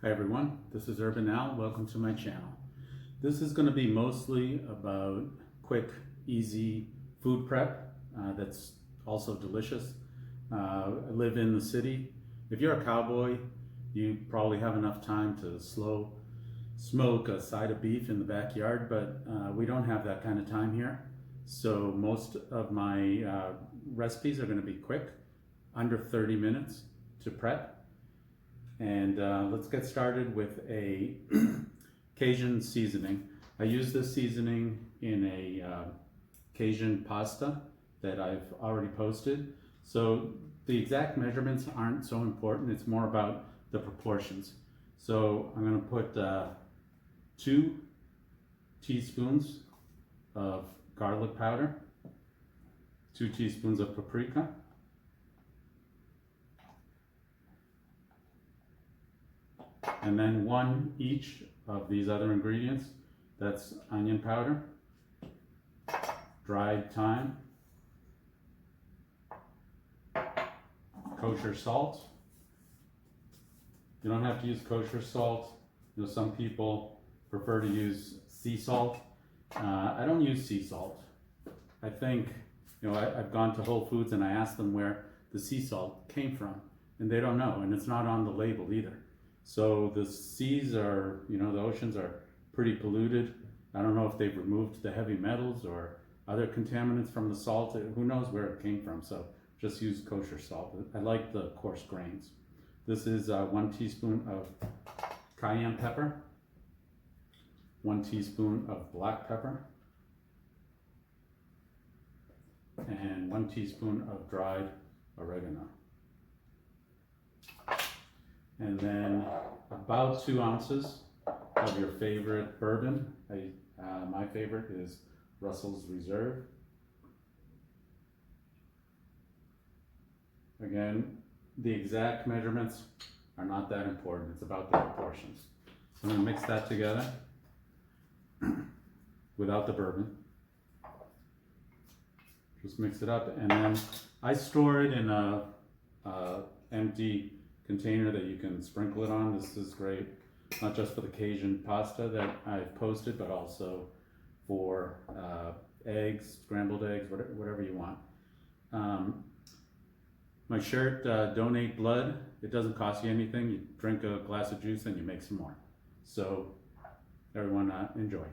Hi everyone, this is Urban Al. Welcome to my channel. This is going to be mostly about quick, easy food prep that's also delicious. I live in the city. If you're a cowboy, you probably have enough time to slow smoke a side of beef in the backyard, but we don't have that kind of time here. So most of my recipes are going to be quick, under 30 minutes to prep. And let's get started with a Cajun seasoning. I use this seasoning in a Cajun pasta that I've already posted. So the exact measurements aren't so important. It's more about the proportions. So I'm going to put 2 teaspoons of garlic powder, 2 teaspoons of paprika, and then 1 each of these other ingredients. That's onion powder, dried thyme, kosher salt. You don't have to use kosher salt. You know, some people prefer to use sea salt. I don't use sea salt. I think, you know, I've gone to Whole Foods and I asked them where the sea salt came from, and they don't know, and it's not on the label either. So the seas are, you know, the oceans are pretty polluted. I don't know if they've removed the heavy metals or other contaminants from the salt. Who knows where it came from? So just use kosher salt. I like the coarse grains. This is 1 teaspoon of cayenne pepper, 1 teaspoon of black pepper, and 1 teaspoon of dried oregano. And then about 2 ounces of your favorite bourbon. My favorite is Russell's Reserve. Again, the exact measurements are not that important. It's about the proportions. So I'm going to mix that together without the bourbon. Just mix it up, and then I store it in a empty container that you can sprinkle it on. This is great, not just for the Cajun pasta that I've posted, but also for eggs, scrambled eggs, whatever you want. My shirt, donate blood. It doesn't cost you anything. You drink a glass of juice and you make some more. So everyone enjoy.